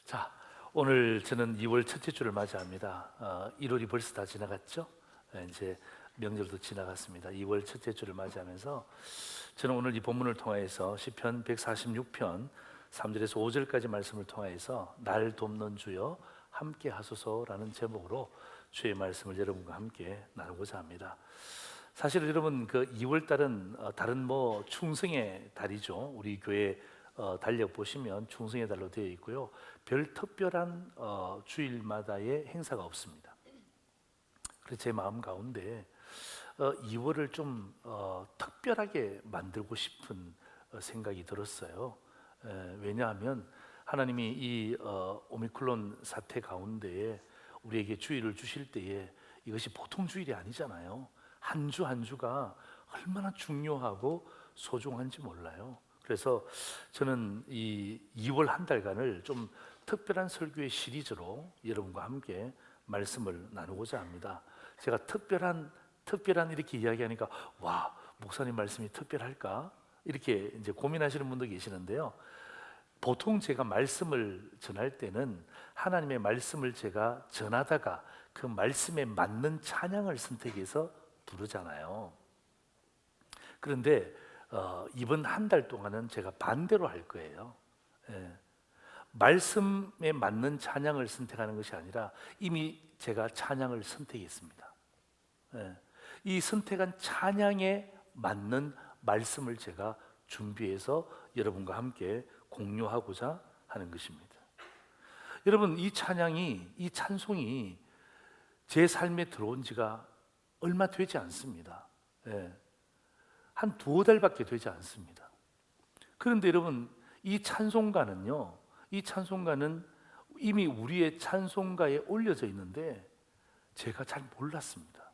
자, 오늘 저는 2월 첫째 주를 맞이합니다. 1월이 벌써 다 지나갔죠? 이제 명절도 지나갔습니다. 2월 첫째 주를 맞이하면서 저는 오늘 이 본문을 통하여서 시편 146편 3절에서 5절까지 말씀을 통하여서 날 돕는 주여 함께 하소서라는 제목으로 주의 말씀을 여러분과 함께 나누고자 합니다. 사실 여러분 그 2월 달은 다른 충성의 달이죠. 우리 교회 달력 보시면 충성의 달로 되어 있고요. 별 특별한 주일마다의 행사가 없습니다. 그래서 제 마음 가운데 2월을 좀 특별하게 만들고 싶은 생각이 들었어요. 왜냐하면 하나님이 이 오미크론 사태 가운데에 우리에게 주일을 주실 때에 이것이 보통 주일이 아니잖아요. 한 주 한 주가 얼마나 중요하고 소중한지 몰라요. 그래서 저는 이 2월 한 달간을 좀 특별한 설교의 시리즈로 여러분과 함께 말씀을 나누고자 합니다. 제가 특별한 이렇게 이야기하니까 와, 목사님 말씀이 특별할까? 이렇게 이제 고민하시는 분도 계시는데요. 보통 제가 말씀을 전할 때는 하나님의 말씀을 제가 전하다가 그 말씀에 맞는 찬양을 선택해서 부르잖아요. 그런데 이번 한 달 동안은 제가 반대로 할 거예요. 말씀에 맞는 찬양을 선택하는 것이 아니라 이미 제가 찬양을 선택했습니다. 이 선택한 찬양에 맞는 말씀을 제가 준비해서 여러분과 함께 공유하고자 하는 것입니다. 여러분, 이 찬송이 제 삶에 들어온 지가 얼마 되지 않습니다. 한 두어 달밖에 되지 않습니다. 그런데 여러분, 이 찬송가는 이미 우리의 찬송가에 올려져 있는데 제가 잘 몰랐습니다.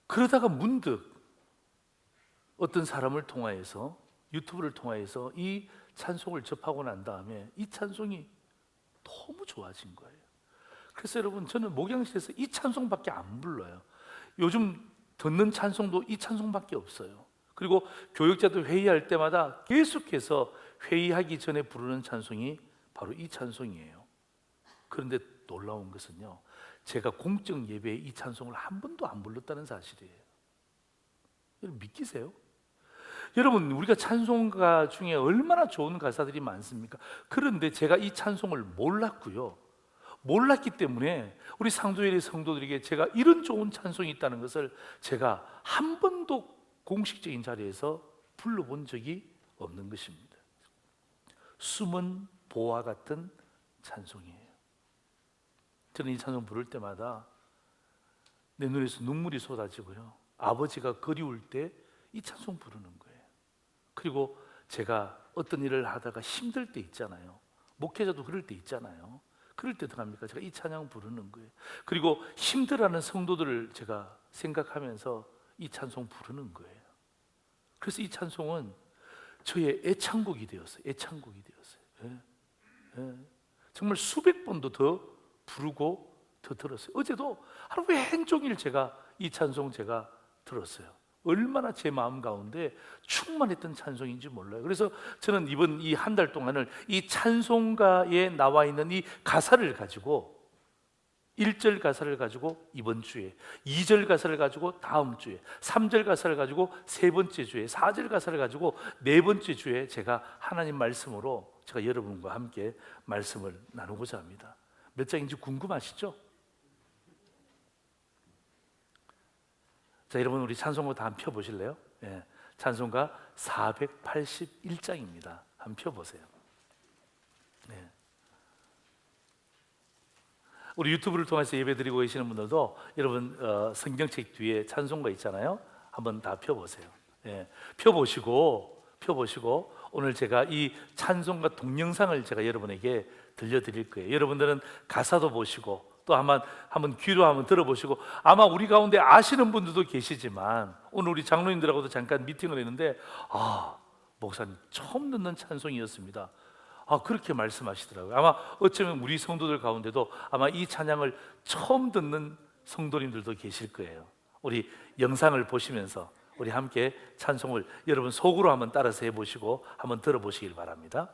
그러다가 문득 어떤 사람을 통하여서, 유튜브를 통하여서 이 찬송을 접하고 난 다음에 이 찬송이 너무 좋아진 거예요. 그래서 여러분, 저는 목양실에서 이 찬송밖에 안 불러요. 요즘 듣는 찬송도 이 찬송밖에 없어요. 그리고 교육자들 회의할 때마다 계속해서 회의하기 전에 부르는 찬송이 바로 이 찬송이에요. 그런데 놀라운 것은요, 제가 공적 예배에 이 찬송을 한 번도 안 불렀다는 사실이에요. 여러분 믿기세요? 여러분, 우리가 찬송가 중에 얼마나 좋은 가사들이 많습니까? 그런데 제가 이 찬송을 몰랐기 때문에 우리 상조일의 성도들에게 제가 이런 좋은 찬송이 있다는 것을 제가 한 번도 공식적인 자리에서 불러본 적이 없는 것입니다. 숨은 보화 같은 찬송이에요. 저는 이 찬송 부를 때마다 내 눈에서 눈물이 쏟아지고요, 아버지가 그리울 때 이 찬송 부르는 거예요. 그리고 제가 어떤 일을 하다가 힘들 때 있잖아요. 목회자도 그럴 때 있잖아요. 그럴 때 어떡합니까? 제가 이 찬양 부르는 거예요. 그리고 힘들어하는 성도들을 제가 생각하면서 이 찬송 부르는 거예요. 그래서 이 찬송은 저의 애창곡이 되었어요. 정말 수백 번도 더 부르고 더 들었어요. 어제도 하루 종일 제가 이 찬송 제가 들었어요. 얼마나 제 마음 가운데 충만했던 찬송인지 몰라요. 그래서 저는 이번 이 한 달 동안을 이 찬송가에 나와 있는 이 가사를 가지고, 1절 가사를 가지고 이번 주에, 2절 가사를 가지고 다음 주에, 3절 가사를 가지고 세 번째 주에, 4절 가사를 가지고 네 번째 주에 제가 하나님 말씀으로 제가 여러분과 함께 말씀을 나누고자 합니다. 몇 장인지 궁금하시죠? 자, 여러분, 우리 찬송가 다 한번 펴보실래요? 찬송가 481장입니다. 한번 펴보세요. 우리 유튜브를 통해서 예배드리고 계시는 분들도 여러분 성경책 뒤에 찬송가 있잖아요. 한번 다 펴보세요. 펴보시고 오늘 제가 이 찬송가 동영상을 제가 여러분에게 들려드릴 거예요. 여러분들은 가사도 보시고 또 한번 귀로 한번 들어보시고, 아마 우리 가운데 아시는 분들도 계시지만 오늘 우리 장로님들하고도 잠깐 미팅을 했는데 목사님 처음 듣는 찬송이었습니다. 그렇게 말씀하시더라고요. 아마 어쩌면 우리 성도들 가운데도 아마 이 찬양을 처음 듣는 성도님들도 계실 거예요. 우리 영상을 보시면서 우리 함께 찬송을 여러분 속으로 한번 따라서 해보시고 한번 들어보시길 바랍니다.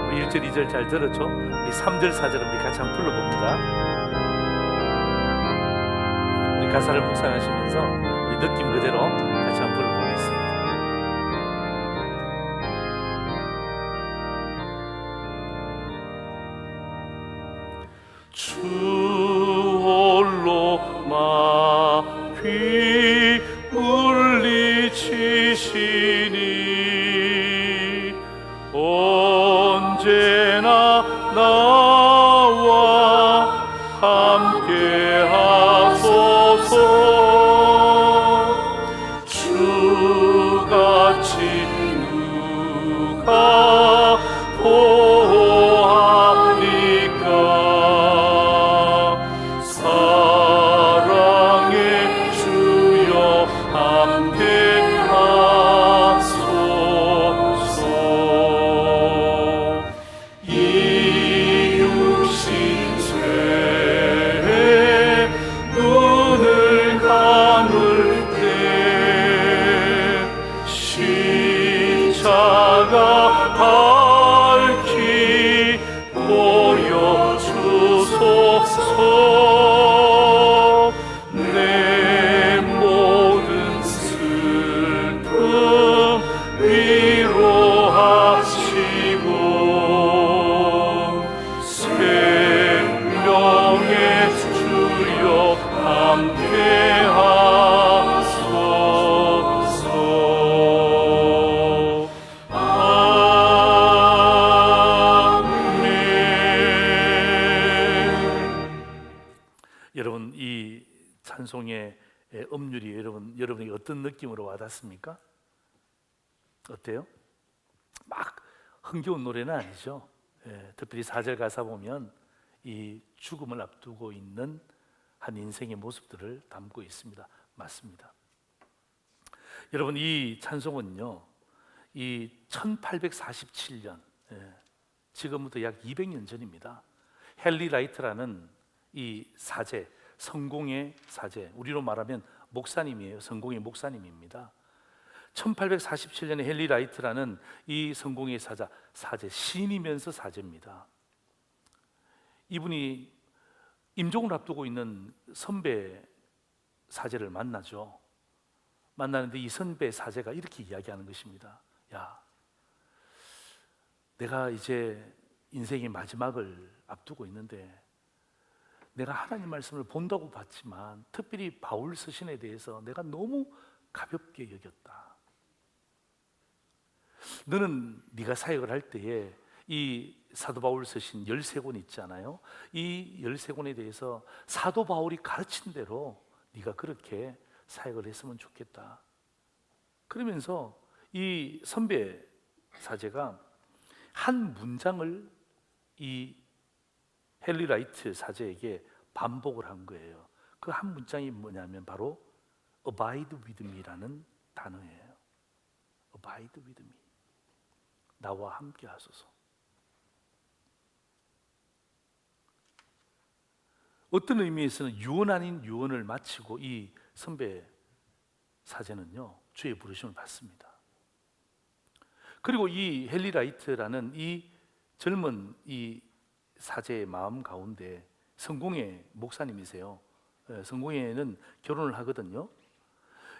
우리 1절 2절 잘 들었죠? 우리 3절 4절은 우리 같이 한번 불러봅니다. 우리 가사를 묵상하시면서 우리 느낌 그대로 같이 한번 불러보겠습니다. 주 홀로 마귀 물리치시니 언제나 나와 함께 하소서. 주같이 누가 보호하니까 사랑의 주여 함께 하소서. 이 육신 죄에 눈을 감을 때 십자가 밝히 보여주소서. 내 모든 슬픔 위로하시고 생명의 주여 함께 하소서. 아멘. 여러분, 이 찬송의 음률이 여러분에게 어떤 느낌으로 와닿습니까? 어때요? 막 흥겨운 노래는 아니죠. 특별히 4절 가사 보면 이 죽음을 앞두고 있는 한 인생의 모습들을 담고 있습니다. 맞습니다. 여러분, 이 찬송은요, 이 1847년, 지금부터 약 200년 전입니다. 헨리 라이트라는 이 사제, 성공의 사제, 우리로 말하면 목사님이에요. 성공의 목사님입니다. 1847년에 헨리 라이트라는 이 성공의 사제, 신이면서 사제입니다. 이분이 임종을 앞두고 있는 선배 사제를 만나죠. 만나는데 이 선배 사제가 이렇게 이야기하는 것입니다. 야, 내가 이제 인생의 마지막을 앞두고 있는데 내가 하나님 말씀을 본다고 봤지만 특별히 바울 서신에 대해서 내가 너무 가볍게 여겼다. 너는 네가 사역을 할 때에 이 사도 바울 서신 13권 있잖아요. 이 13권에 대해서 사도 바울이 가르친 대로 네가 그렇게 사역을 했으면 좋겠다. 그러면서 이 선배 사제가 한 문장을 이 헨리 라이트 사제에게 반복을 한 거예요. 그 한 문장이 뭐냐면 바로 Abide with me라는 단어예요. Abide with me. 나와 함께 하소서. 어떤 의미에서는 유언 아닌 유언을 마치고 이 선배 사제는요, 주의 부르심을 받습니다. 그리고 이 헨리 라이트라는 이 젊은 이 사제의 마음 가운데 성공회 목사님이세요. 성공회는 결혼을 하거든요.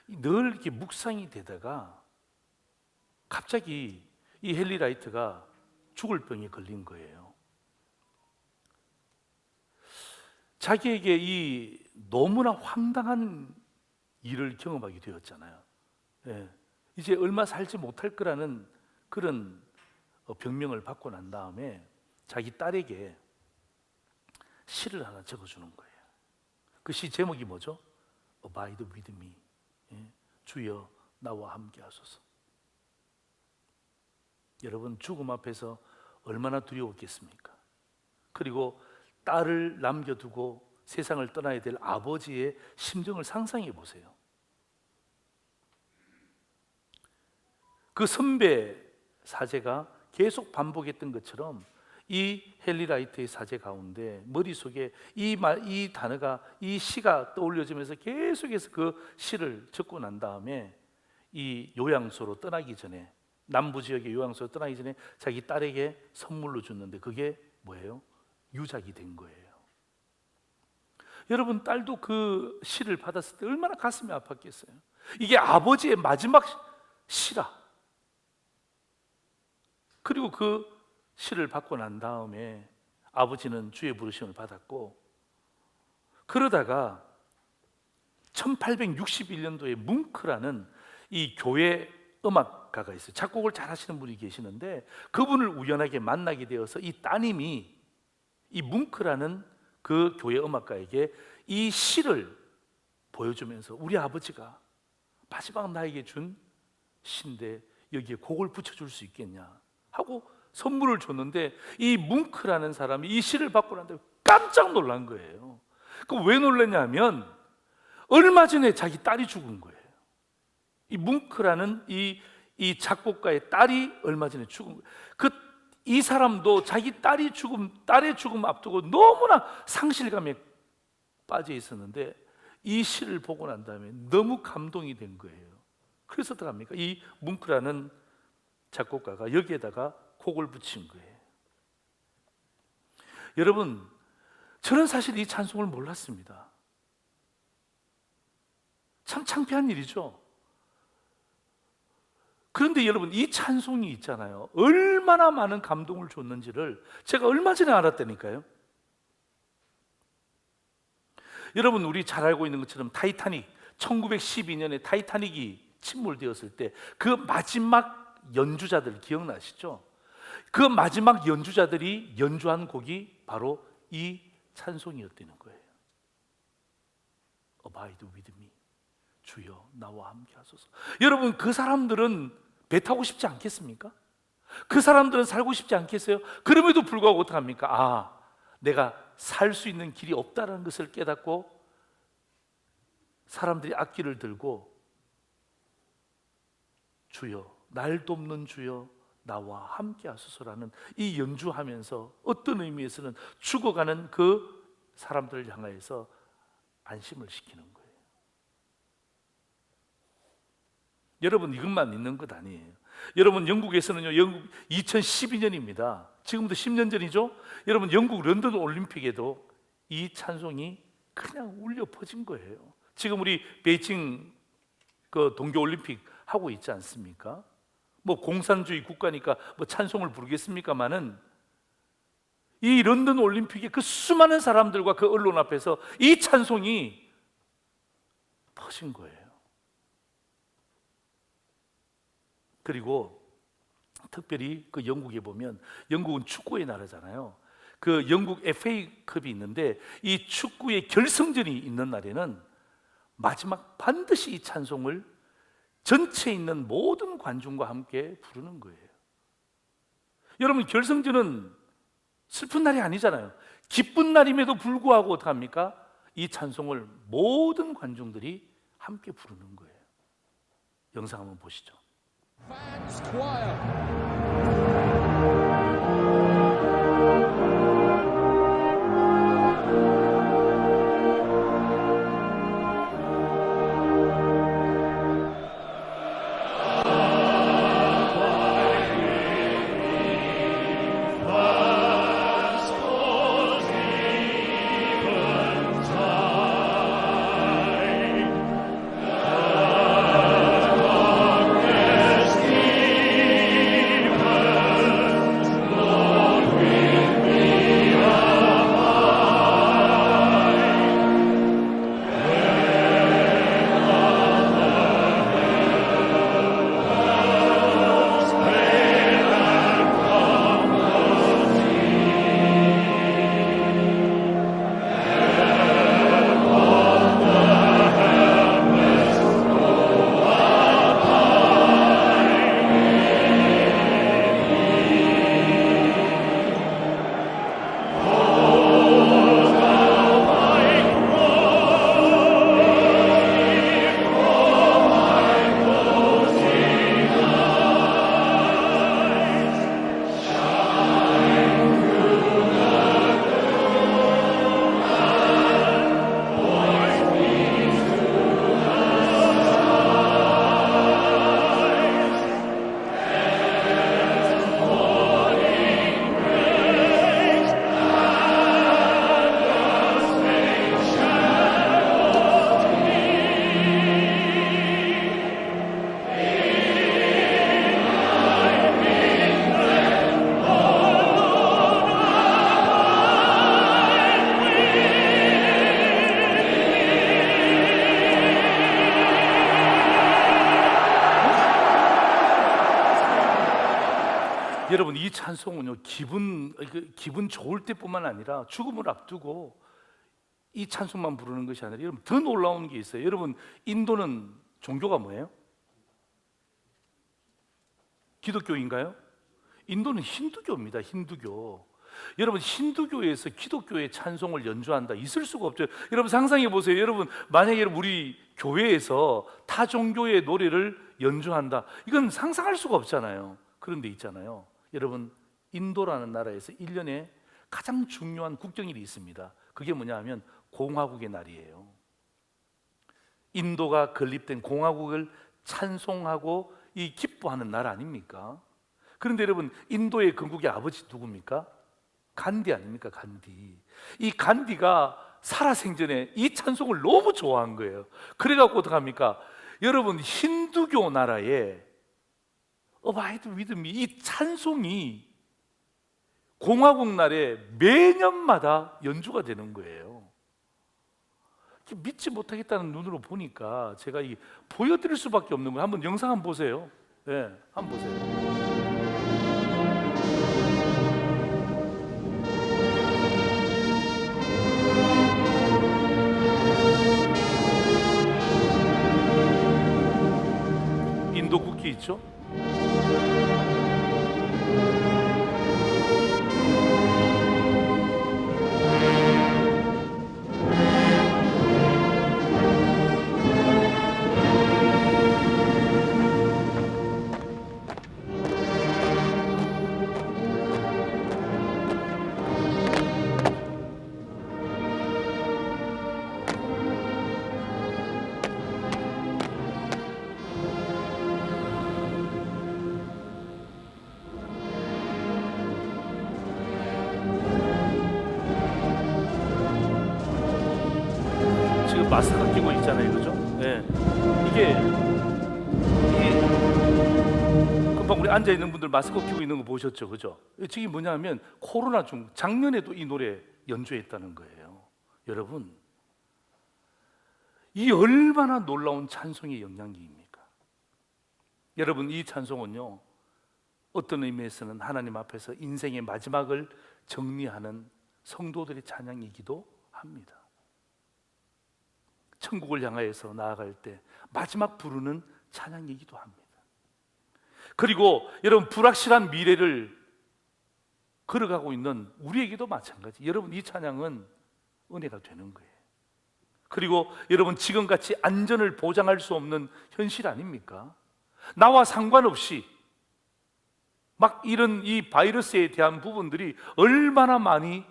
늘 이렇게 묵상이 되다가 갑자기 이 헨리 라이트가 죽을 병에 걸린 거예요. 자기에게 이 너무나 황당한 일을 경험하게 되었잖아요. 이제 얼마 살지 못할 거라는 그런 병명을 받고 난 다음에 자기 딸에게 시를 하나 적어주는 거예요. 그 시 제목이 뭐죠? Abide with me. 주여 나와 함께 하소서. 여러분, 죽음 앞에서 얼마나 두려웠겠습니까? 그리고 딸을 남겨두고 세상을 떠나야 될 아버지의 심정을 상상해 보세요. 그 선배 사제가 계속 반복했던 것처럼 이 헨리 라이트의 사제 가운데 머릿속에 이 단어가, 이 시가 떠올려지면서 계속해서 그 시를 적고 난 다음에 이 요양소로 떠나기 전에, 남부 지역의 요양소로 떠나기 전에 자기 딸에게 선물로 줬는데 그게 뭐예요? 유작이 된 거예요. 여러분, 딸도 그 시를 받았을 때 얼마나 가슴이 아팠겠어요. 이게 아버지의 마지막 시라. 그리고 그 시를 받고 난 다음에 아버지는 주의 부르심을 받았고, 그러다가 1861년도에 뭉크라는 이 교회 음악가가 있어요. 작곡을 잘 하시는 분이 계시는데 그분을 우연하게 만나게 되어서 이 따님이 이 뭉크라는 그 교회 음악가에게 이 시를 보여주면서 우리 아버지가 마지막 나에게 준 시인데 여기에 곡을 붙여줄 수 있겠냐 하고 선물을 줬는데, 이 뭉크라는 사람이 이 시를 받고 난 다음에 깜짝 놀란 거예요. 그 왜 놀랐냐면 얼마 전에 자기 딸이 죽은 거예요. 이 뭉크라는 이 작곡가의 딸이 얼마 전에 죽은 거예요. 이 사람도 자기 딸의 죽음 앞두고 너무나 상실감에 빠져 있었는데 이 시를 보고 난 다음에 너무 감동이 된 거예요. 그래서 어떡합니까? 이 뭉크라는 작곡가가 여기에다가 곡을 붙인 거예요. 여러분, 저는 사실 이 찬송을 몰랐습니다. 참 창피한 일이죠. 그런데 여러분, 이 찬송이 있잖아요, 얼마나 많은 감동을 줬는지를 제가 얼마 전에 알았다니까요. 여러분, 우리 잘 알고 있는 것처럼 타이타닉, 1912년에 타이타닉이 침몰되었을 때 그 마지막 연주자들 기억나시죠? 그 마지막 연주자들이 연주한 곡이 바로 이 찬송이었다는 거예요. Abide with me. 주여 나와 함께 하소서. 여러분, 그 사람들은 배 타고 싶지 않겠습니까? 그 사람들은 살고 싶지 않겠어요? 그럼에도 불구하고 어떡합니까? 내가 살 수 있는 길이 없다는 것을 깨닫고 사람들이 악기를 들고 주여 날 돕는 주여 나와 함께 하소서라는 이 연주하면서 어떤 의미에서는 죽어가는 그 사람들을 향하여서 안심을 시키는 거예요. 여러분, 이것만 있는 것 아니에요. 여러분, 영국에서는요, 영국 2012년입니다. 지금부터 10년 전이죠. 여러분, 영국 런던 올림픽에도 이 찬송이 그냥 울려 퍼진 거예요. 지금 우리 베이징 그 동계 올림픽 하고 있지 않습니까? 뭐 공산주의 국가니까 뭐 찬송을 부르겠습니까마는 이 런던 올림픽에 그 수많은 사람들과 그 언론 앞에서 이 찬송이 퍼진 거예요. 그리고 특별히 그 영국에 보면, 영국은 축구의 나라잖아요. 그 영국 FA컵이 있는데 이 축구의 결승전이 있는 날에는 마지막 반드시 이 찬송을 전체에 있는 모든 관중과 함께 부르는 거예요. 여러분, 결성전은 슬픈 날이 아니잖아요. 기쁜 날임에도 불구하고 어떡합니까? 이 찬송을 모든 관중들이 함께 부르는 거예요. 영상 한번 보시죠. Fans choir. 여러분, 이 찬송은요, 기분 좋을 때뿐만 아니라 죽음을 앞두고 이 찬송만 부르는 것이 아니라, 여러분, 더 놀라운 게 있어요. 여러분, 인도는 종교가 뭐예요? 기독교인가요? 인도는 힌두교입니다. 힌두교. 여러분, 힌두교에서 기독교의 찬송을 연주한다, 있을 수가 없죠. 여러분, 상상해 보세요. 여러분, 만약에 우리 교회에서 타 종교의 노래를 연주한다, 이건 상상할 수가 없잖아요. 그런데 있잖아요, 여러분, 인도라는 나라에서 1년에 가장 중요한 국경일이 있습니다. 그게 뭐냐 하면 공화국의 날이에요. 인도가 건립된 공화국을 찬송하고 이 기뻐하는 날 아닙니까? 그런데 여러분, 인도의 건국의 아버지 누굽니까? 간디 아닙니까? 간디. 이 간디가 살아생전에 이 찬송을 너무 좋아한 거예요. 그래갖고 어떡합니까? 여러분, 힌두교 나라에 Abide with me, 이 찬송이 공화국 날에 매년마다 연주가 되는 거예요. 믿지 못하겠다는 눈으로 보니까 제가 보여드릴 수밖에 없는 거예요. 한번 영상 한번 보세요. 네, 한번 보세요. 인도 국기 있죠? 지금 마스크 끼고 있잖아요, 그죠? 네. 이게 금방 우리 앉아 있는 분들 마스크 끼고 있는 거 보셨죠, 그죠? 지금 뭐냐면 코로나 중 작년에도 이 노래 연주했다는 거예요. 여러분, 이 얼마나 놀라운 찬송의 영향력입니까? 여러분, 이 찬송은요, 어떤 의미에서는 하나님 앞에서 인생의 마지막을 정리하는 성도들의 찬양이기도 합니다. 천국을 향하여서 나아갈 때 마지막 부르는 찬양이기도 합니다. 그리고 여러분, 불확실한 미래를 걸어가고 있는 우리에게도 마찬가지. 여러분, 이 찬양은 은혜가 되는 거예요. 그리고 여러분, 지금같이 안전을 보장할 수 없는 현실 아닙니까? 나와 상관없이 막 이런 이 바이러스에 대한 부분들이 얼마나 많이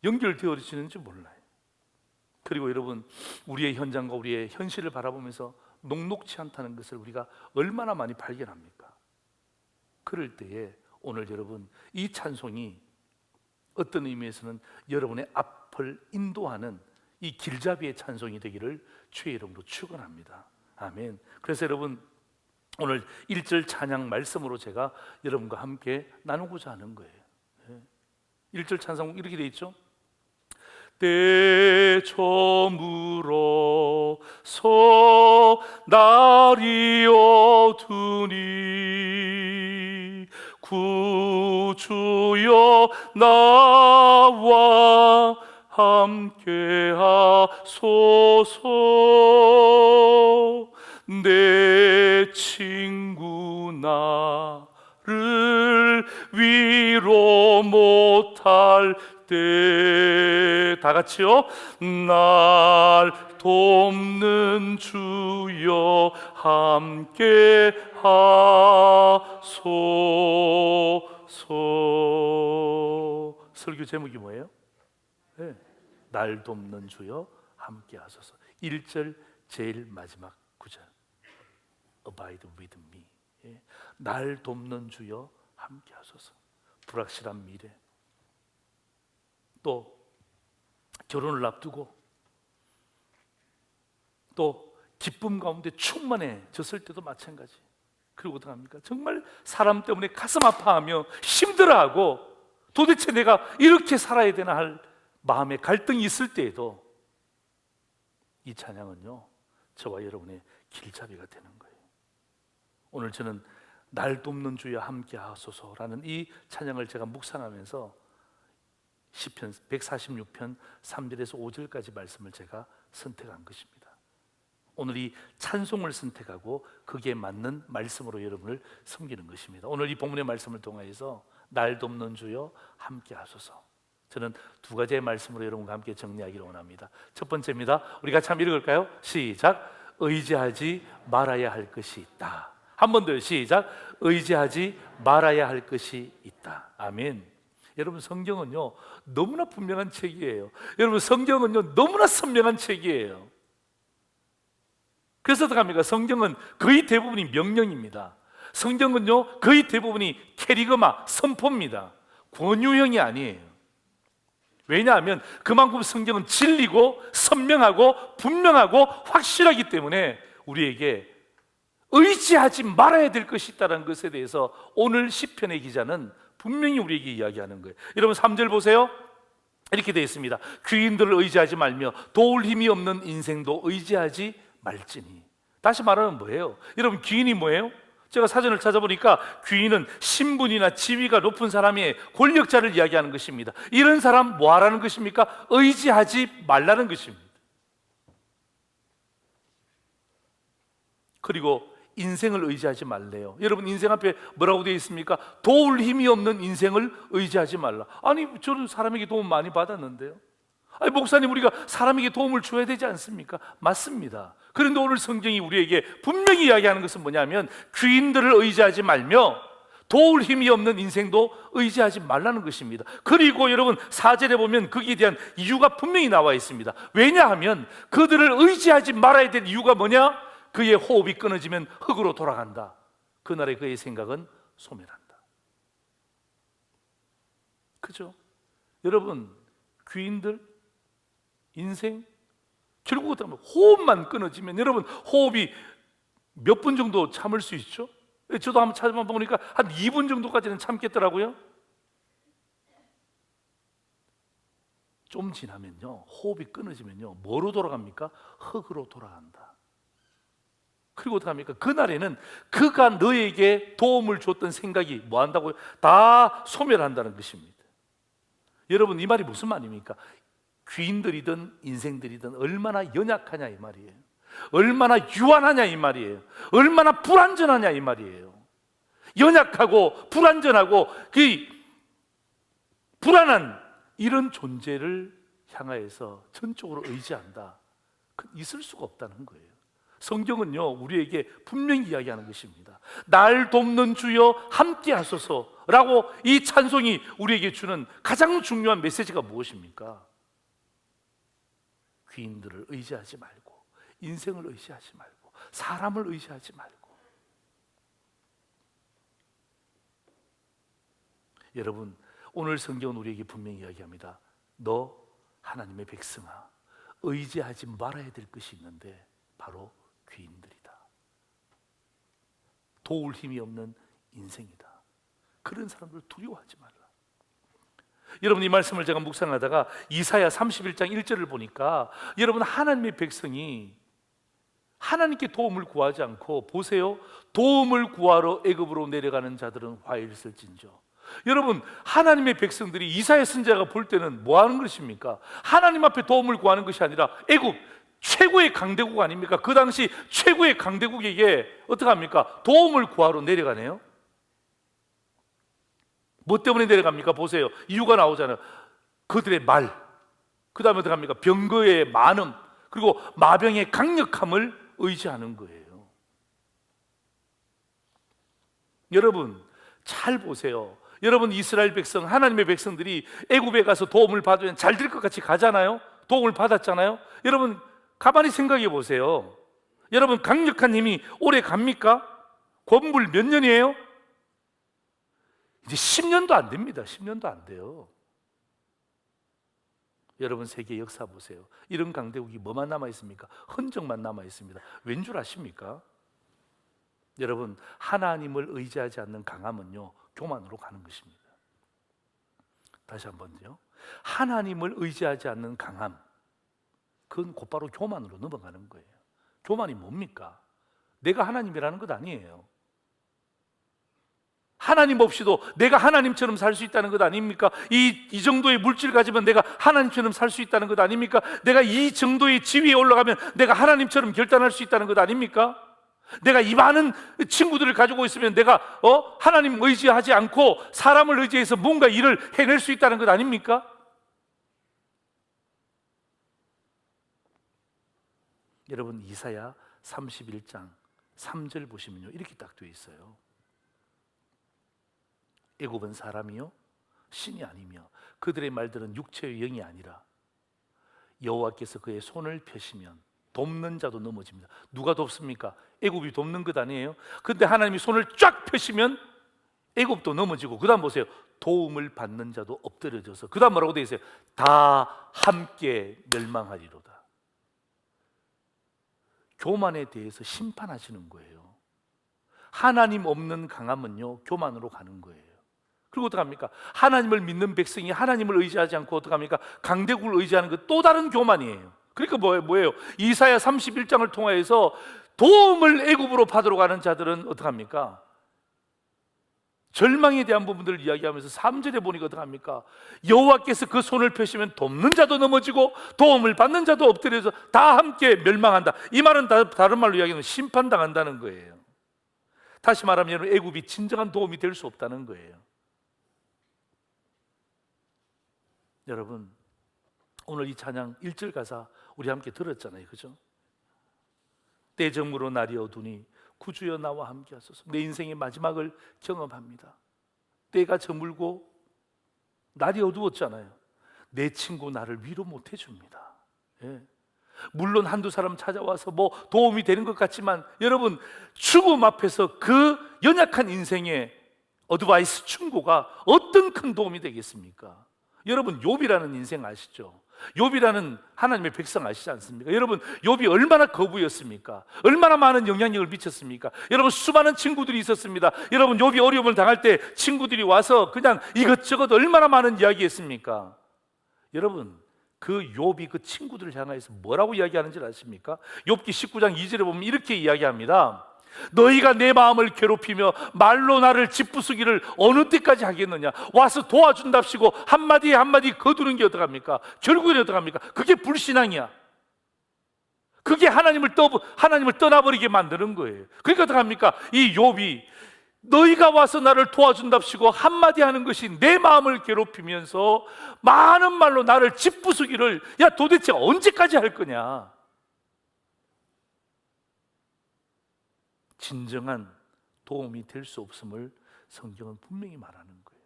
연결되어지는지 몰라요. 그리고 여러분, 우리의 현장과 우리의 현실을 바라보면서 녹록치 않다는 것을 우리가 얼마나 많이 발견합니까? 그럴 때에 오늘 여러분, 이 찬송이 어떤 의미에서는 여러분의 앞을 인도하는 이 길잡이의 찬송이 되기를 주의 이름으로 축원합니다. 아멘. 그래서 여러분, 오늘 1절 찬양 말씀으로 제가 여러분과 함께 나누고자 하는 거예요. 1절 찬송 이렇게 돼 있죠. 때 저물어서 날이 어두니 구주여 나와 함께 하소서. 내 친구 나를 위로 못할 때, 다 같이요. 날 돕는 주여 함께 하소서. 설교 제목이 뭐예요? 네. 날 돕는 주여 함께 하소서. 1절 제일 마지막 구절, Abide with me. 날 돕는 주여 함께 하소서. 불확실한 미래, 또 결혼을 앞두고 또 기쁨 가운데 충만해졌을 때도 마찬가지. 그리고 어떡합니까? 정말 사람 때문에 가슴 아파하며 힘들어하고 도대체 내가 이렇게 살아야 되나 할 마음의 갈등이 있을 때에도 이 찬양은요, 저와 여러분의 길잡이가 되는 거예요. 오늘 저는 날 돕는 주여 함께 하소서라는 이 찬양을 제가 묵상하면서 시편 146편 3절에서 5절까지 말씀을 제가 선택한 것입니다. 오늘 이 찬송을 선택하고 거기에 맞는 말씀으로 여러분을 섬기는 것입니다. 오늘 이 본문의 말씀을 통해서 날 돕는 주여 함께 하소서, 저는 두 가지의 말씀으로 여러분과 함께 정리하기를 원합니다. 첫 번째입니다. 우리 같이 한번 읽을까요? 시작. 의지하지 말아야 할 것이 있다. 한 번 더 시작. 의지하지 말아야 할 것이 있다. 아멘. 여러분, 성경은요 너무나 분명한 책이에요. 여러분, 성경은요 너무나 선명한 책이에요. 그래서 어떡합니까? 성경은 거의 대부분이 명령입니다. 성경은요 거의 대부분이 캐리그마, 선포입니다. 권유형이 아니에요. 왜냐하면 그만큼 성경은 진리고 선명하고 분명하고 확실하기 때문에 우리에게 의지하지 말아야 될 것이 있다는 것에 대해서 오늘 시편의 기자는 분명히 우리에게 이야기하는 거예요. 여러분 3절 보세요. 이렇게 되어 있습니다. 귀인들을 의지하지 말며 도울 힘이 없는 인생도 의지하지 말지니. 다시 말하면 뭐예요? 여러분, 귀인이 뭐예요? 제가 사전을 찾아보니까 귀인은 신분이나 지위가 높은 사람의 권력자를 이야기하는 것입니다. 이런 사람 뭐 하라는 것입니까? 의지하지 말라는 것입니다. 그리고 인생을 의지하지 말래요. 여러분, 인생 앞에 뭐라고 되어 있습니까? 도울 힘이 없는 인생을 의지하지 말라. 아니, 저는 사람에게 도움 많이 받았는데요. 아니, 목사님, 우리가 사람에게 도움을 줘야 되지 않습니까? 맞습니다. 그런데 오늘 성경이 우리에게 분명히 이야기하는 것은 뭐냐면 귀인들을 의지하지 말며 도울 힘이 없는 인생도 의지하지 말라는 것입니다. 그리고 여러분 4절에 보면 거기에 대한 이유가 분명히 나와 있습니다. 왜냐하면 그들을 의지하지 말아야 될 이유가 뭐냐? 그의 호흡이 끊어지면 흙으로 돌아간다. 그날의 그의 생각은 소멸한다. 그죠? 여러분, 귀인들 인생 결국 어떻게 하면 호흡만 끊어지면, 여러분 호흡이 몇 분 정도 참을 수 있죠? 저도 한번 찾아보니까 한 2분 정도까지는 참겠더라고요. 좀 지나면요 호흡이 끊어지면요 뭐로 돌아갑니까? 흙으로 돌아간다. 그리고 어떻게 합니까? 그날에는 그가 너에게 도움을 줬던 생각이 뭐 한다고요? 다 소멸한다는 것입니다. 여러분, 이 말이 무슨 말입니까? 귀인들이든 인생들이든 얼마나 연약하냐 이 말이에요. 얼마나 유한하냐 이 말이에요. 얼마나 불완전하냐 이 말이에요. 연약하고 불완전하고 그 불안한 이런 존재를 향하여서 전적으로 의지한다. 있을 수가 없다는 거예요. 성경은요 우리에게 분명히 이야기하는 것입니다. 날 돕는 주여 함께 하소서라고 이 찬송이 우리에게 주는 가장 중요한 메시지가 무엇입니까? 귀인들을 의지하지 말고, 인생을 의지하지 말고, 사람을 의지하지 말고. 여러분, 오늘 성경은 우리에게 분명히 이야기합니다. 너 하나님의 백성아, 의지하지 말아야 될 것이 있는데 바로 귀인들이다. 도울 힘이 없는 인생이다. 그런 사람들 두려워하지 말라. 여러분, 이 말씀을 제가 묵상하다가 이사야 31장 1절을 보니까 여러분, 하나님의 백성이 하나님께 도움을 구하지 않고, 보세요, 도움을 구하러 애굽으로 내려가는 자들은 화를 쓸진저. 여러분, 하나님의 백성들이 이사야 선지자가 볼 때는 뭐 하는 것입니까? 하나님 앞에 도움을 구하는 것이 아니라 애굽 최고의 강대국 아닙니까? 그 당시 최고의 강대국에게 어떡합니까? 도움을 구하러 내려가네요. 뭐 때문에 내려갑니까? 보세요, 이유가 나오잖아요. 그들의 말, 그 다음에 어떡합니까? 병거의 많음, 그리고 마병의 강력함을 의지하는 거예요. 여러분 잘 보세요. 여러분, 이스라엘 백성, 하나님의 백성들이 애굽에 가서 도움을 받으면 잘 될 것 같이 가잖아요. 도움을 받았잖아요. 여러분 가만히 생각해 보세요. 여러분, 강력한 힘이 오래 갑니까? 건물 몇 년이에요? 이제 10년도 안 됩니다. 10년도 안 돼요. 여러분, 세계 역사 보세요. 이런 강대국이 뭐만 남아 있습니까? 흔적만 남아 있습니다. 왠 줄 아십니까? 여러분, 하나님을 의지하지 않는 강함은요 교만으로 가는 것입니다. 다시 한번요, 하나님을 의지하지 않는 강함, 그건 곧바로 교만으로 넘어가는 거예요. 교만이 뭡니까? 내가 하나님이라는 것 아니에요. 하나님 없이도 내가 하나님처럼 살 수 있다는 것 아닙니까? 이 정도의 물질 가지면 내가 하나님처럼 살 수 있다는 것 아닙니까? 내가 이 정도의 지위에 올라가면 내가 하나님처럼 결단할 수 있다는 것 아닙니까? 내가 이 많은 친구들을 가지고 있으면 내가 하나님 의지하지 않고 사람을 의지해서 뭔가 일을 해낼 수 있다는 것 아닙니까? 여러분, 이사야 31장 3절 보시면요 이렇게 딱 되어 있어요. 애굽은 사람이요 신이 아니며 그들의 말들은 육체의 영이 아니라 여호와께서 그의 손을 펴시면 돕는 자도 넘어집니다. 누가 돕습니까? 애굽이 돕는 것 아니에요? 근데 하나님이 손을 쫙 펴시면 애굽도 넘어지고, 그 다음 보세요, 도움을 받는 자도 엎드려져서, 그 다음 뭐라고 되어 있어요? 다 함께 멸망하리로다. 교만에 대해서 심판하시는 거예요. 하나님 없는 강함은요 교만으로 가는 거예요. 그리고 어떡합니까? 하나님을 믿는 백성이 하나님을 의지하지 않고 어떡합니까? 강대국을 의지하는 것 또 다른 교만이에요. 그러니까 뭐예요? 이사야 31장을 통하여서 도움을 애굽으로 받으러 가는 자들은 어떡합니까? 절망에 대한 부분들을 이야기하면서 3절에 보니까 어떡합니까? 여호와께서 그 손을 펴시면 돕는 자도 넘어지고 도움을 받는 자도 엎드려서 다 함께 멸망한다. 이 말은 다른 말로 이야기하면 심판당한다는 거예요. 다시 말하면 여러분, 애굽이 진정한 도움이 될 수 없다는 거예요. 여러분, 오늘 이 찬양 1절 가사 우리 함께 들었잖아요, 그죠? 때정으로 날이 어두니 구주여 나와 함께 하소서. 내 인생의 마지막을 경험합니다. 때가 저물고 날이 어두웠잖아요. 내 친구 나를 위로 못 해줍니다. 예. 물론 한두 사람 찾아와서 뭐 도움이 되는 것 같지만 여러분, 죽음 앞에서 그 연약한 인생의 어드바이스 충고가 어떤 큰 도움이 되겠습니까? 여러분, 욥이라는 인생 아시죠? 욥이라는 하나님의 백성 아시지 않습니까? 여러분, 욥이 얼마나 거부였습니까? 얼마나 많은 영향력을 미쳤습니까? 여러분, 수많은 친구들이 있었습니다. 여러분, 욥이 어려움을 당할 때 친구들이 와서 그냥 이것저것 얼마나 많은 이야기 했습니까? 여러분, 그 욥이 그 친구들을 향해서 뭐라고 이야기하는지 아십니까? 욥기 19장 2절에 보면 이렇게 이야기합니다. 너희가 내 마음을 괴롭히며 말로 나를 짓부수기를 어느 때까지 하겠느냐? 와서 도와준답시고 한마디에 한마디 거두는 게 어떡합니까? 결국엔 어떡합니까? 그게 불신앙이야. 그게 하나님을 떠나버리게 만드는 거예요. 그러니까 어떡합니까? 이 욥이 너희가 와서 나를 도와준답시고 한마디 하는 것이 내 마음을 괴롭히면서 많은 말로 나를 짓부수기를, 야 도대체 언제까지 할 거냐? 진정한 도움이 될 수 없음을 성경은 분명히 말하는 거예요.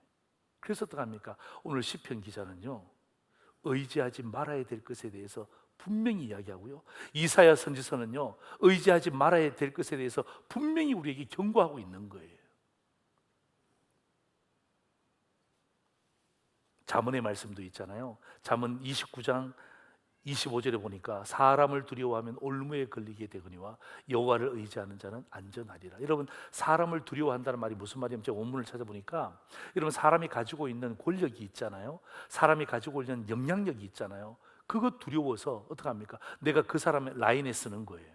그래서 어떡합니까? 오늘 시편 기자는요, 의지하지 말아야 될 것에 대해서 분명히 이야기하고요, 이사야 선지서는요, 의지하지 말아야 될 것에 대해서 분명히 우리에게 경고하고 있는 거예요. 잠언의 말씀도 있잖아요. 잠언 29장 25절에 보니까 사람을 두려워하면 올무에 걸리게 되거니와 여호와를 의지하는 자는 안전하리라. 여러분, 사람을 두려워한다는 말이 무슨 말이냐면, 제가 원문을 찾아보니까 여러분, 사람이 가지고 있는 권력이 있잖아요. 사람이 가지고 있는 영향력이 있잖아요. 그거 두려워서 어떡합니까? 내가 그 사람의 라인에 쓰는 거예요.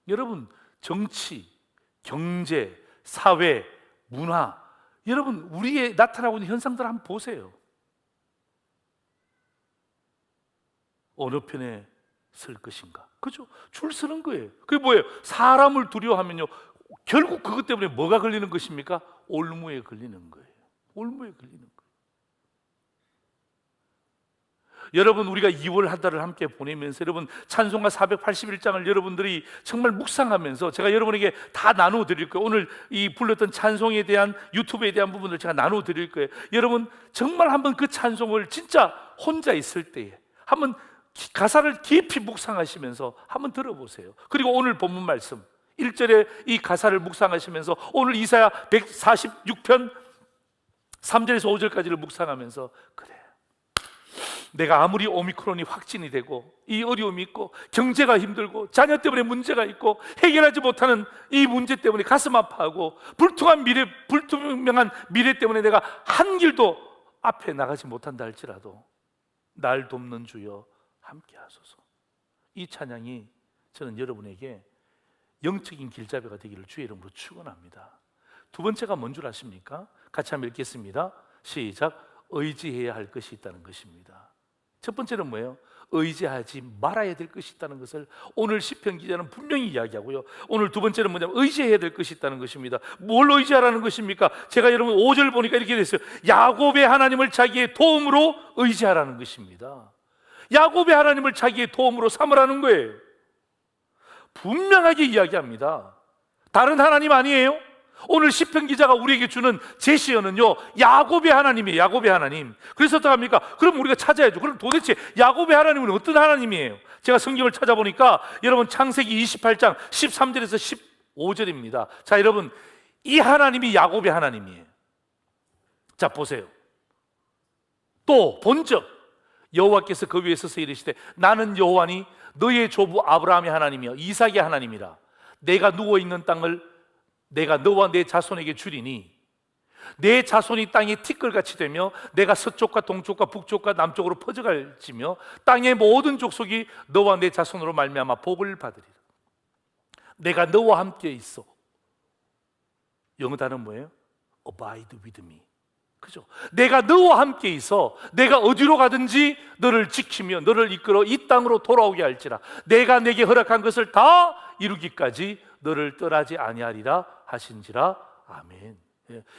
여러분, 정치, 경제, 사회, 문화, 여러분 우리에 나타나고 있는 현상들 한번 보세요. 어느 편에 설 것인가? 그죠? 줄 서는 거예요. 그게 뭐예요? 사람을 두려워하면요, 결국 그것 때문에 뭐가 걸리는 것입니까? 올무에 걸리는 거예요. 올무에 걸리는 거예요. 여러분, 우리가 2월 한 달을 함께 보내면서 여러분 찬송가 481장을 여러분들이 정말 묵상하면서 제가 여러분에게 다 나누어 드릴 거예요. 오늘 이 불렀던 찬송에 대한, 유튜브에 대한 부분을 제가 나누어 드릴 거예요. 여러분 정말 한번 그 찬송을 진짜 혼자 있을 때에 한번 가사를 깊이 묵상하시면서 한번 들어보세요. 그리고 오늘 본문 말씀 1절에 이 가사를 묵상하시면서 오늘 이사야 146편 3절에서 5절까지를 묵상하면서, 그래, 내가 아무리 오미크론이 확진이 되고 이 어려움이 있고 경제가 힘들고 자녀 때문에 문제가 있고 해결하지 못하는 이 문제 때문에 가슴 아파하고 불투명한 미래 때문에 내가 한 길도 앞에 나가지 못한다 할지라도 날 돕는 주여 함께 하소서. 이 찬양이 저는 여러분에게 영적인 길잡이가 되기를 주의 이름으로 축원합니다. 두 번째가 뭔 줄 아십니까? 같이 한번 읽겠습니다. 시작. 의지해야 할 것이 있다는 것입니다. 첫 번째는 뭐예요? 의지하지 말아야 될 것이 있다는 것을 오늘 시편 기자는 분명히 이야기하고요, 오늘 두 번째는 뭐냐면 의지해야 될 것이 있다는 것입니다. 뭘 의지하라는 것입니까? 제가 여러분 5절 보니까 이렇게 됐어요. 야곱의 하나님을 자기의 도움으로 의지하라는 것입니다. 야곱의 하나님을 자기의 도움으로 삼으라는 거예요. 분명하게 이야기합니다. 다른 하나님 아니에요. 오늘 시편 기자가 우리에게 주는 제시어는요, 야곱의 하나님이에요. 야곱의 하나님. 그래서 어떡합니까? 그럼 우리가 찾아야죠. 그럼 도대체 야곱의 하나님은 어떤 하나님이에요? 제가 성경을 찾아보니까 여러분 창세기 28장 13절에서 15절입니다. 자, 여러분 이 하나님이 야곱의 하나님이에요. 자, 보세요. 또 본적 여호와께서 그 위에 서서 이르시되 나는 여호와니 너의 조부 아브라함의 하나님이여 이삭의 하나님이라. 내가 누워있는 땅을 내가 너와 내 자손에게 주리니 내 자손이 땅에 티끌같이 되며 내가 서쪽과 동쪽과 북쪽과 남쪽으로 퍼져갈지며 땅의 모든 족속이 너와 내 자손으로 말미암아 복을 받으리라. 내가 너와 함께 있어. 영어 단어는 뭐예요? Abide with me. 그죠? 내가 너와 함께 있어. 내가 어디로 가든지 너를 지키며 너를 이끌어 이 땅으로 돌아오게 할지라. 내가 내게 허락한 것을 다 이루기까지 너를 떠나지 아니하리라 하신지라. 아멘.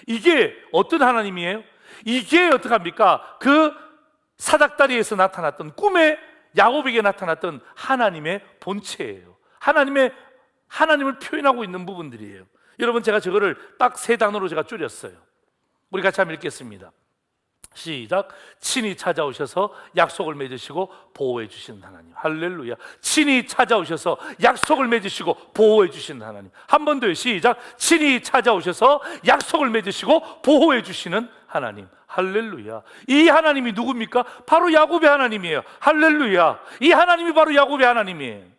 이게 어떤 하나님이에요? 이게 어떡합니까? 그 사닥다리에서 나타났던 꿈에 야곱에게 나타났던 하나님의 본체예요. 하나님을 표현하고 있는 부분들이에요. 여러분 제가 저거를 딱 세 단어로 제가 줄였어요. 우리 같이 한번 읽겠습니다. 시작. 친히 찾아오셔서 약속을 맺으시고 보호해 주시는 하나님. 할렐루야. 친히 찾아오셔서 약속을 맺으시고 보호해 주시는 하나님. 한 번 더요. 시작. 친히 찾아오셔서 약속을 맺으시고 보호해 주시는 하나님. 할렐루야. 이 하나님이 누굽니까? 바로 야곱의 하나님이에요. 할렐루야. 이 하나님이 바로 야곱의 하나님이에요.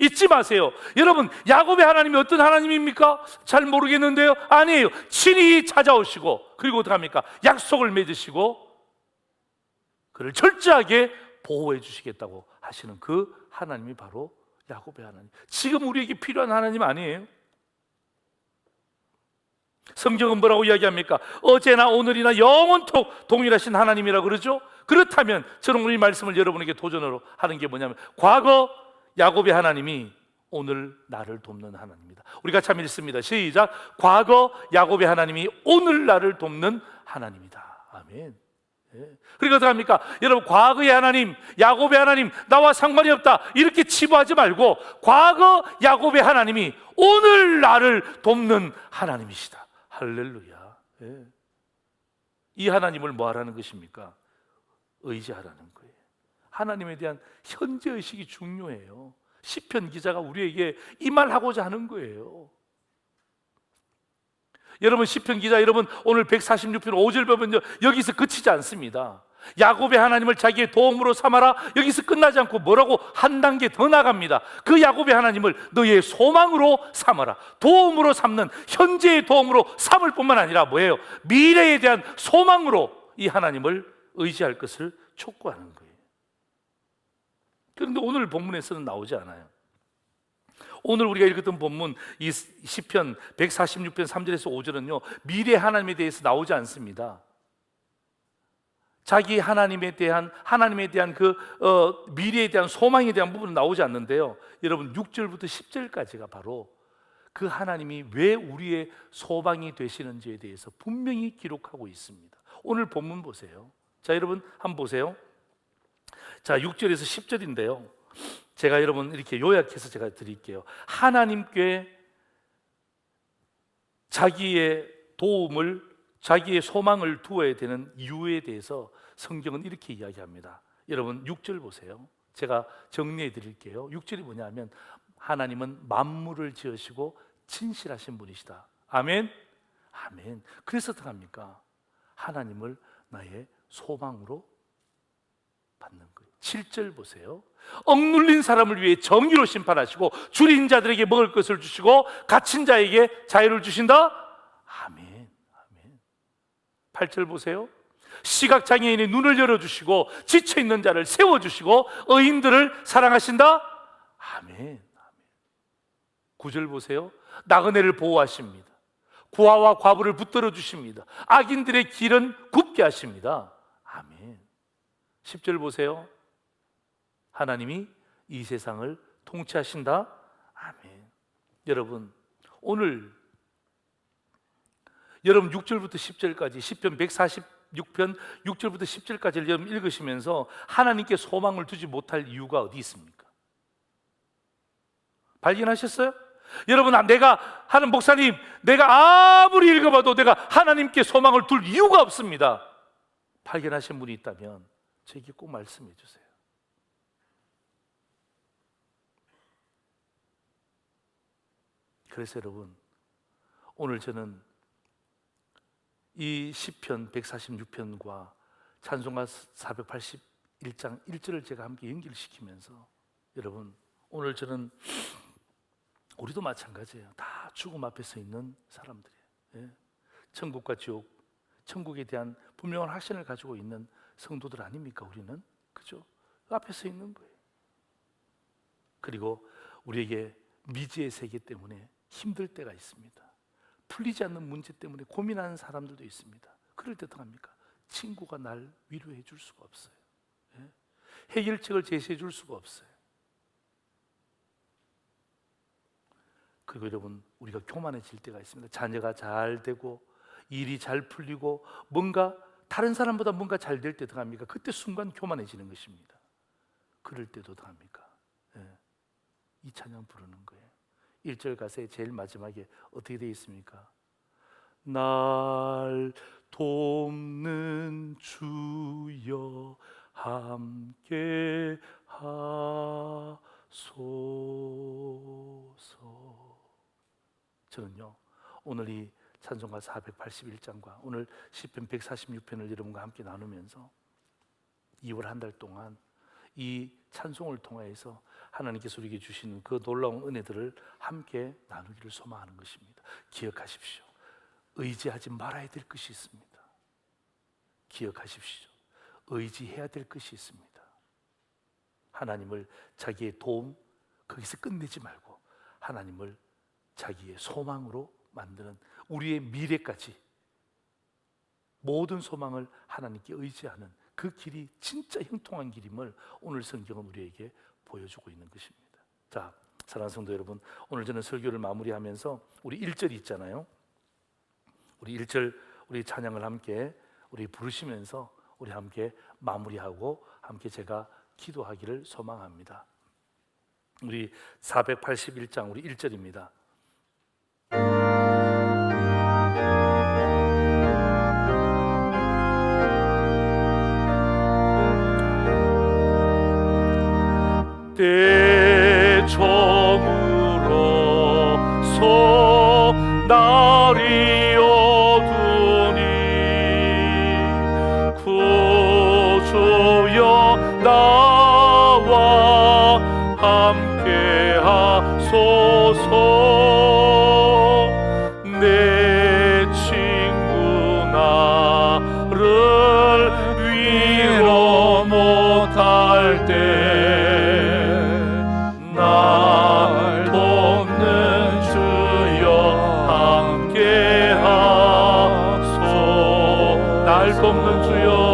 잊지 마세요. 여러분, 야곱의 하나님이 어떤 하나님입니까? 잘 모르겠는데요. 아니에요. 친히 찾아오시고 그리고 어떡합니까? 약속을 맺으시고 그를 철저하게 보호해 주시겠다고 하시는 그 하나님이 바로 야곱의 하나님. 지금 우리에게 필요한 하나님 아니에요? 성경은 뭐라고 이야기합니까? 어제나 오늘이나 영원토록 동일하신 하나님이라고 그러죠? 그렇다면 저는 오늘 이 말씀을 여러분에게 도전으로 하는 게 뭐냐면, 과거 야곱의 하나님이 오늘 나를 돕는 하나님입니다. 우리 같이 한번 읽습니다. 시작. 과거 야곱의 하나님이 오늘 나를 돕는 하나님이다. 아멘. 그러니까 어떡합니까? 여러분, 과거의 하나님, 야곱의 하나님 나와 상관이 없다 이렇게 치부하지 말고, 과거 야곱의 하나님이 오늘 나를 돕는 하나님이시다. 할렐루야. 이 하나님을 뭐 하라는 것입니까? 의지하라는 거예요. 하나님에 대한 현재 의식이 중요해요. 시편 기자가 우리에게 이 말하고자 하는 거예요. 여러분, 시편 기자 여러분, 오늘 146편 5절 보면요, 여기서 그치지 않습니다. 야곱의 하나님을 자기의 도움으로 삼아라, 여기서 끝나지 않고 뭐라고 한 단계 더 나갑니다. 그 야곱의 하나님을 너의 소망으로 삼아라. 도움으로 삼는, 현재의 도움으로 삼을 뿐만 아니라 뭐예요? 미래에 대한 소망으로 이 하나님을 의지할 것을 촉구하는 거예요. 그런데 오늘 본문에서는 나오지 않아요. 오늘 우리가 읽었던 본문, 이 시편 146편 3절에서 5절은요, 미래 하나님에 대해서 나오지 않습니다. 자기 하나님에 대한 그 미래에 대한 소망에 대한 부분은 나오지 않는데요, 여러분 6절부터 10절까지가 바로 그 하나님이 왜 우리의 소망이 되시는지에 대해서 분명히 기록하고 있습니다. 오늘 본문 보세요. 자, 여러분 한번 보세요. 자, 6절에서 10절인데요, 제가 여러분 이렇게 요약해서 제가 드릴게요. 하나님께 자기의 도움을, 자기의 소망을 두어야 되는 이유에 대해서 성경은 이렇게 이야기합니다. 여러분 6절 보세요. 제가 정리해 드릴게요. 6절이 뭐냐면, 하나님은 만물을 지으시고 진실하신 분이시다. 아멘. 아멘. 그래서 어떡합니까? 하나님을 나의 소망으로 받는 거예요. 7절 보세요. 억눌린 사람을 위해 정의로 심판하시고 줄인 자들에게 먹을 것을 주시고 갇힌 자에게 자유를 주신다. 아멘. 아멘. 8절 보세요. 시각장애인의 눈을 열어주시고 지쳐있는 자를 세워주시고 의인들을 사랑하신다. 아멘. 아멘. 9절 보세요. 나그네를 보호하십니다. 고아와 과부를 붙들어 주십니다. 악인들의 길은 굽게 하십니다. 아멘. 10절 보세요. 하나님이 이 세상을 통치하신다. 아멘. 여러분, 오늘 여러분 6절부터 10절까지 시편 146편 6절부터 10절까지를 여러분 읽으시면서 하나님께 소망을 두지 못할 이유가 어디 있습니까? 발견하셨어요? 여러분, 내가 하는 목사님, 내가 아무리 읽어봐도 내가 하나님께 소망을 둘 이유가 없습니다. 발견하신 분이 있다면 저에게 꼭 말씀해 주세요. 그래서 여러분, 오늘 저는 이 시편 146편과 찬송가 481장 1절을 제가 함께 연결시키면서, 여러분 오늘 저는, 우리도 마찬가지예요. 다 죽음 앞에 서 있는 사람들이에요. 예? 천국과 지옥, 천국에 대한 분명한 확신을 가지고 있는 성도들 아닙니까? 우리는, 그죠? 그 앞에 서 있는 거예요. 그리고 우리에게 미지의 세계 때문에 힘들 때가 있습니다. 풀리지 않는 문제 때문에 고민하는 사람들도 있습니다. 그럴 때 어떡합니까? 친구가 날 위로해 줄 수가 없어요. 예? 해결책을 제시해 줄 수가 없어요. 그리고 여러분, 우리가 교만해질 때가 있습니다. 자녀가 잘 되고 일이 잘 풀리고 뭔가 다른 사람보다 뭔가 잘 될 때 어떡합니까? 그때 순간 교만해지는 것입니다. 그럴 때도 어떡합니까? 예. 이 찬양 부르는 거예요. 1절 가사의 제일 마지막에 어떻게 되어 있습니까? 날 돕는 주여 함께 하소서. 저는요, 오늘 이 찬송가 481장과 오늘 시편 146편을 여러분과 함께 나누면서 2월 한 달 동안 이 찬송을 통해서 하나님께서 우리에게 주신 그 놀라운 은혜들을 함께 나누기를 소망하는 것입니다. 기억하십시오. 의지하지 말아야 될 것이 있습니다. 기억하십시오. 의지해야 될 것이 있습니다. 하나님을 자기의 도움 거기서 끝내지 말고 하나님을 자기의 소망으로 만드는 우리의 미래까지 모든 소망을 하나님께 의지하는 그 길이 진짜 형통한 길임을 오늘 성경은 우리에게 보여주고 있는 것입니다. 자, 사랑하는 성도 여러분, 오늘 저는 설교를 마무리하면서 우리 1절 있잖아요. 우리 1절 우리 찬양을 함께 우리 부르시면서 우리 함께 마무리하고 함께 제가 기도하기를 소망합니다. 우리 481장 우리 1절입니다. 대청으로서 날이 어두니 구주여 나와 함께 하소서. 내 친구 나를 위로 못할 때 날 돕는 주여 함께 하소. 날 돕는 주여